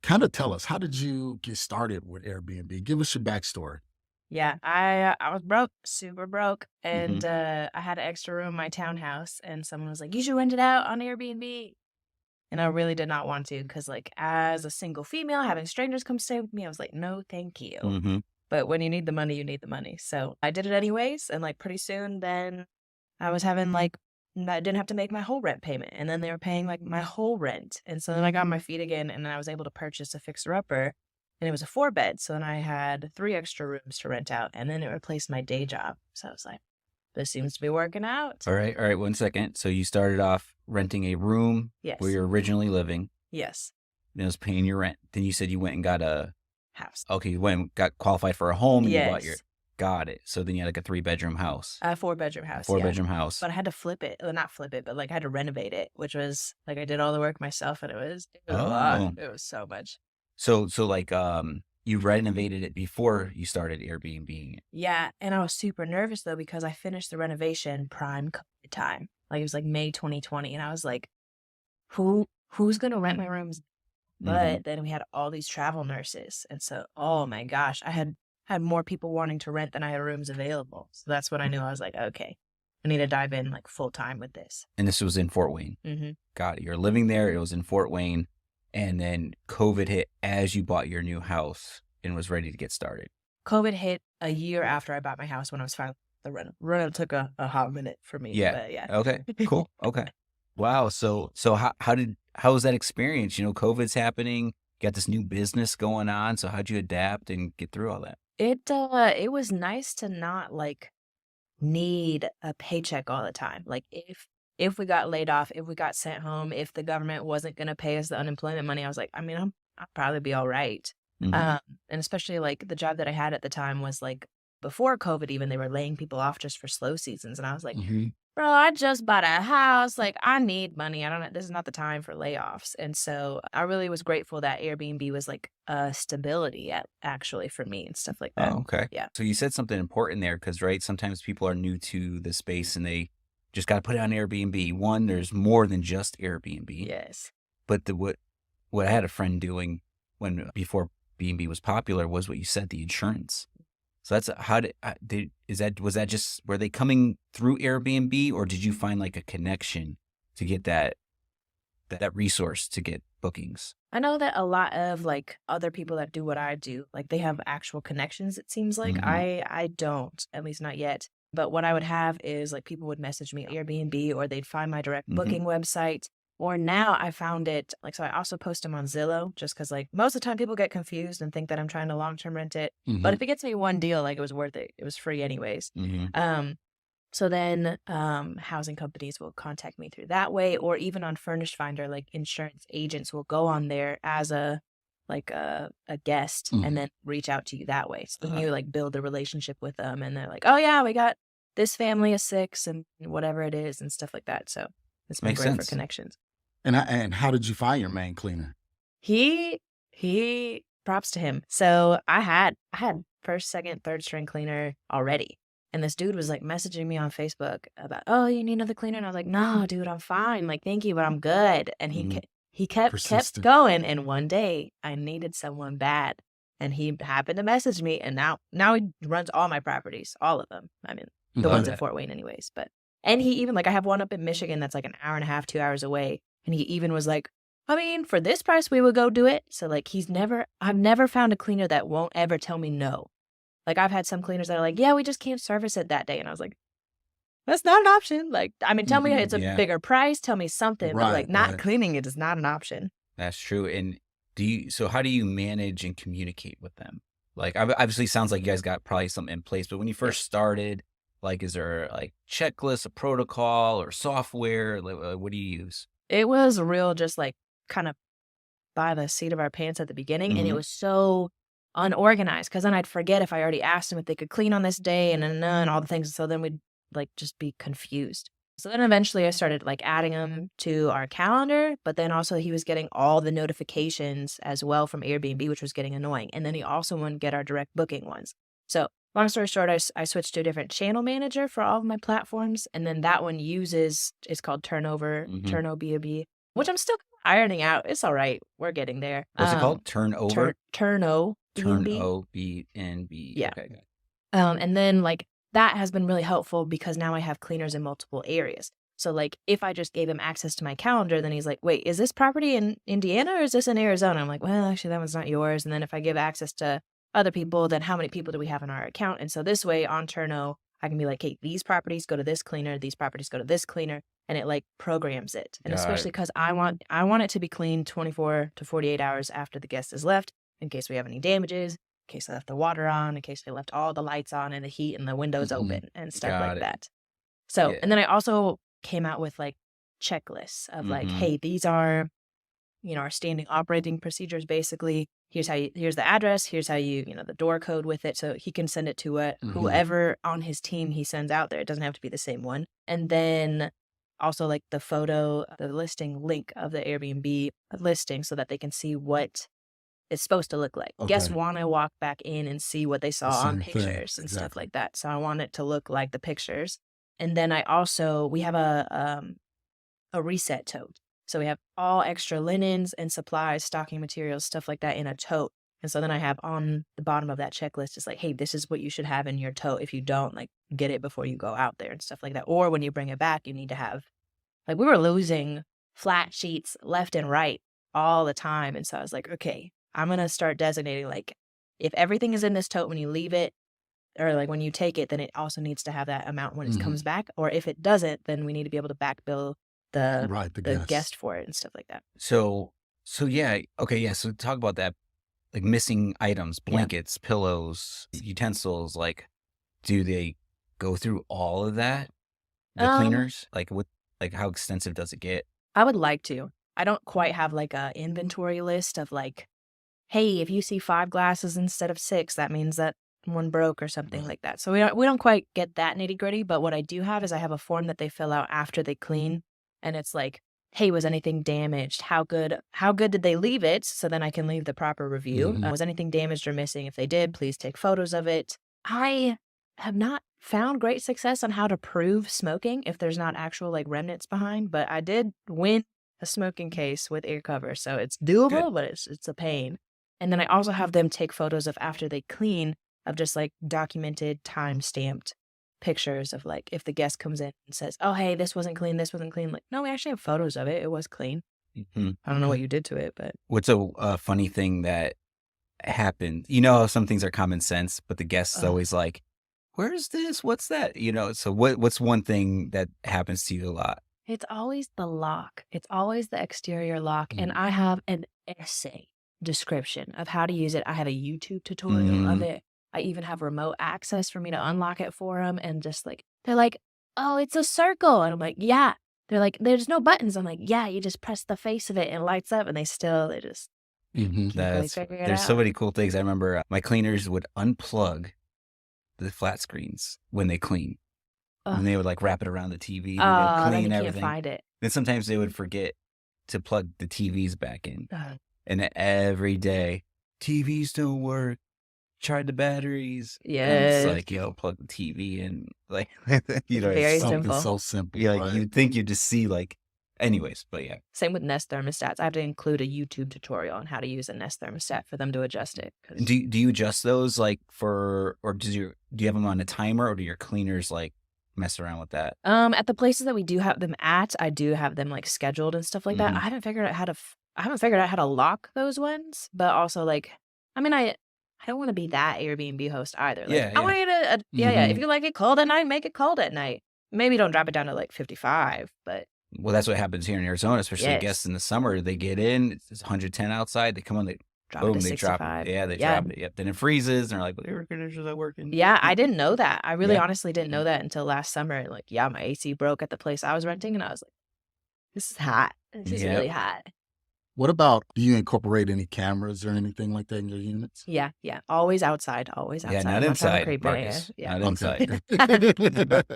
kind of tell us, how did you get started with Airbnb? Give us your backstory. Yeah, I was broke, super broke, Hmm. and I had an extra room in my townhouse, and someone was like, "You should rent it out on Airbnb." And I really did not want to, because like as a single female, having strangers come stay with me, I was like, "No, thank you." Hmm. But when you need the money, you need the money. So I did it anyways, and like pretty soon, then I was having like I didn't have to make my whole rent payment, and then they were paying like my whole rent, and so then I got on my feet again, and then I was able to purchase a fixer upper, and it was a 4 bed, so then I had 3 extra rooms to rent out, and then it replaced my day job. So I was like, this seems to be working out. All right, 1 second. So you started off renting a room where Yes, you're originally living, yes, and it was paying your rent. Then you said you went and got house. okay, you went and got qualified for a home and you bought Yes, got it. So then you had like a 3 bedroom house, a 4 bedroom a house. four Yeah, bedroom house. but I had to flip it. Well, not flip it, but like I had to renovate it, which was like I did all the work myself, and it was a lot. Oh, It was so much. so like, you renovated it before you started Airbnb. Yeah, and I was super nervous though because I finished the renovation prime COVID time. Like it was like May 2020, and I was like, who's gonna rent my rooms? Mm-hmm. But then we had all these travel nurses, and so oh my gosh, I had more people wanting to rent than I had rooms available. So that's when I knew I was like, okay, I need to dive in like full time with this. And this was in Fort Wayne. Hmm. Got it. You're living there. It was in Fort Wayne, and then COVID hit as you bought your new house and was ready to get started. COVID hit a year after I bought my house when I was finally the rental. Rental took a hot minute for me, Yeah. but yeah. Okay. Cool. Okay. Wow. So how was that experience? You know, COVID's happening. You got this new business going on. So how'd you adapt and get through all that? It was nice to not like need a paycheck all the time. Like if we got laid off, if we got sent home, if the government wasn't gonna pay us the unemployment money, I was like, I mean, I'll probably be all right. Hmm. Um, and especially like the job that I had at the time was like before COVID even they were laying people off just for slow seasons. And I was like, Hmm. bro, I just bought a house. Like, I need money. I don't know. This is not the time for layoffs. And so I really was grateful that Airbnb was like a stability actually for me and stuff like that. Oh, okay. Yeah. So you said something important there because, right, sometimes people are new to the space and they just got to put it on Airbnb. One, there's more than just Airbnb, Yes. but what I had a friend doing before B&B was popular was what you said, the insurance. So that's how was that just, were they coming through Airbnb or did you find like a connection to get that resource to get bookings? I know that a lot of like other people that do what I do, like they have actual connections, it seems like. Hmm. I don't, at least not yet. But what I would have is like people would message me Airbnb or they'd find my direct Hmm. booking website. Or now I found it like so I also post them on Zillow just because like most of the time people get confused and think that I'm trying to long term rent it. But Hmm. if it gets me one deal, like it was worth it. It was free anyways. Hmm. Um so then housing companies will contact me through that way, or even on Furnished Finder, like insurance agents will go on there as a guest and Hmm. then reach out to you that way. So then you like build a relationship with them and they're like, oh yeah, we got this family of 6 and whatever it is and stuff like that. So it's been Makes great for sense. connections. And how did you find your main cleaner? He props to him. So I had first, second, third string cleaner already. And this dude was like messaging me on Facebook about, "Oh, you need another cleaner?" And I was like, "No, dude, I'm fine. Like, thank you, but I'm good." And Hmm. he kept Persistent. going. And one day I needed someone bad. And he happened to message me. And now he runs all my properties, all of them. I mean, the Love ones Hmm. in that. Fort Wayne anyways. But and he even like I have one up in Michigan that's like an hour and a half, 2 hours away. And he even was like, I mean, for this price, we would go do it. So like I've never found a cleaner that won't ever tell me no. Like I've had some cleaners that are like, yeah, we just can't service it that day. And I was like, that's not an option. Like, I mean, tell me Hmm. it's a Yeah, bigger price, tell me something, but Right, like not right. cleaning it is not an option. that's true. And so how do you manage and communicate with them? Like, obviously sounds like you guys got probably something in place, but when you Yeah. first started, like, is there like checklist, a protocol or software? Like, what do you use? It was real just like kind of by the seat of our pants at the beginning. And it Hmm. was so unorganized because then I'd forget if I already asked him if they could clean on this day and all the things. So then we'd like just be confused. So then eventually I started like adding him to our calendar, but then also he was getting all the notifications as well from Airbnb, which was getting annoying. And then he also wouldn't get our direct booking ones. So long story short, I switched to a different channel manager for all of my platforms. And then that one it's called Hmm. Turnob, which I'm still ironing out. It's all right. We're getting there. What's it called? Turnover? Turn Turn-O-B-N-B. Yeah. Okay. And then like that has been really helpful because now I have cleaners in multiple areas. So like if I just gave him access to my calendar, then he's like, wait, is this property in Indiana or is this in Arizona? I'm like, well, actually that one's not yours. And then if I give access to other people, then how many people do we have in our account? And so this way on Turno, I can be like, hey, these properties go to this cleaner, these properties go to this cleaner, and it like programs it. And Got especially it. because I want it to be clean 24 to 48 hours after the guest is left, in case we have any damages, in case I left the water on, in case I left all the lights on and the heat and the windows Mhm. open and stuff Got like it. that. So, Yeah. and then I also came out with like checklists of like, Mhm. hey, these are, our standing operating procedures basically. Here's the address, here's how the door code with it. So he can send it to Mhm. whoever on his team he sends out there. It doesn't have to be the same one. And then also like the listing link of the Airbnb listing so that they can see what it's supposed to look like. Guests Okay. want to walk back in and see what they saw on same thing. pictures and stuff Exactly. like that. So I want it to look like the pictures. And then we have a reset tote. So we have all extra linens and supplies, stocking materials, stuff like that in a tote. And so then I have on the bottom of that checklist, it's like, hey, this is what you should have in your tote. If you don't, like, get it before you go out there and stuff like that. Or when you bring it back, you need to have, like, we were losing flat sheets left and right all the time. And so I was like, okay, I'm going to start designating, like, if everything is in this tote when you leave it, or like when you take it, then it also needs to have that amount when it Mhm. comes back. Or if it doesn't, then we need to be able to back bill the Right. The the guests. guest for it and stuff like that. So yeah. Okay. Yeah. So talk about that. Like missing items, Yeah. blankets, pillows, utensils. Like, do they go through all of that? The cleaners? Like how extensive does it get? I would like to. I don't quite have like a inventory list of like, hey, if you see 5 glasses instead of 6, that means that one broke or something Right. like that. So we don't quite get that nitty-gritty, but what I do have is I have a form that they fill out after they clean, and it's like, "Hey, was anything damaged? How good did they leave it?" So then I can leave the proper review. Mhm. Was anything damaged or missing? If they did, please take photos of it. I have not found great success on how to prove smoking if there's not actual like remnants behind, but I did win a smoking case with ear cover, so it's Good. doable, but it's a pain. And then I also have them take photos of after they clean of just like documented, time-stamped pictures of like if the guest comes in and says, "Oh, hey, this wasn't clean, this wasn't clean." Like, no, we actually have photos of it. It was clean. Mhm. I don't know what Okay. you did to it, but What's a funny thing that happened? You know how some things are common sense, but the guest's ugh, always like, "Where's this? What's that?" So what's one thing that happens to you a lot? it's always the lock. It's always the exterior lock. And Mhm. I have an essay description of how to use it. I have a YouTube tutorial of Mhm. it. I even have remote access for me to unlock it for them. And just like, they're like, "Oh, it's a circle." And I'm like, "Yeah." They're like, "There's no buttons." I'm like, "Yeah, you just press the face of it and it lights up." And they just Mhm. can't quite figure it There's so out. many cool things. I remember my cleaners would unplug the flat screens when they clean. Ugh. And they would like wrap it around the TV and they'd Then you clean can't everything. find it. Then sometimes they would forget to plug the TVs back in. Ugh. And then every day, TVs don't work. Tried the batteries. And I'm just Yes. like, yo, plug the TV in. Like, It's very it's Something simple. so simple. like Right. you'd think you just see like, anyways, but yeah. Same with Nest thermostats. I have to include a YouTube tutorial on how to use a Nest thermostat for them to adjust it. 'Cause And do you adjust those like or do you have them on a timer or do your cleaners like mess around with that? at the places that we do have them at, I do have them like scheduled and stuff like that. Mhm. I haven't figured out how to lock those ones, but also like, I mean, I don't want to be that Airbnb host either. Like, Yeah, I yeah. want you to, yeah. If Mhm. you like it cold at night, make it cold at night. Maybe don't drop it down to like 55, but Well, that's what happens here in Arizona, especially guests yes, in the summer. They get in, it's 110 outside. They come on, they drop it boom, to they drop it. 65. Yeah, they Yeah. drop it. Yep. Then it freezes, and they're like, "Well, the air conditioner's not working." Yeah, I didn't know that. I really Yeah. honestly didn't know that until last summer. Like, yeah, my AC broke at the place I was renting, and I was like, "This is hot. This is Yep. really hot." What about, do you incorporate any cameras or anything like that in your units? Yeah, yeah. Always outside. Always Yeah, outside. not I'm not trying to inside, creep in. Marcus. Yeah. Not inside. Okay.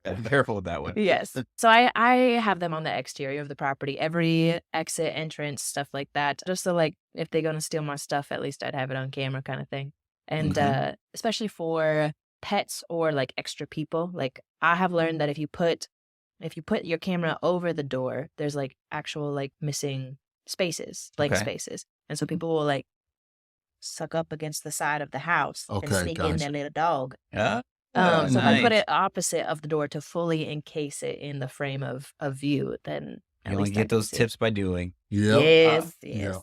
Yeah, be careful with that one. Yes. So I have them on the exterior of the property, every exit, entrance, stuff like that. Just so like if they're gonna steal my stuff, at least I'd have it on camera kind of thing. And Mhm. especially for pets or like extra people, like I have learned that if you put your camera over the door, there's like actual like missing spaces, blank Okay. spaces. And so people will like suck up against the side of the house and Okay, sneak in gotcha. their little dog. Yeah. So if I put Nice. it opposite of the door to fully encase it in the frame of view, then at You only least I get can those see. tips by doing. Yep. Yes, Yeah. yes.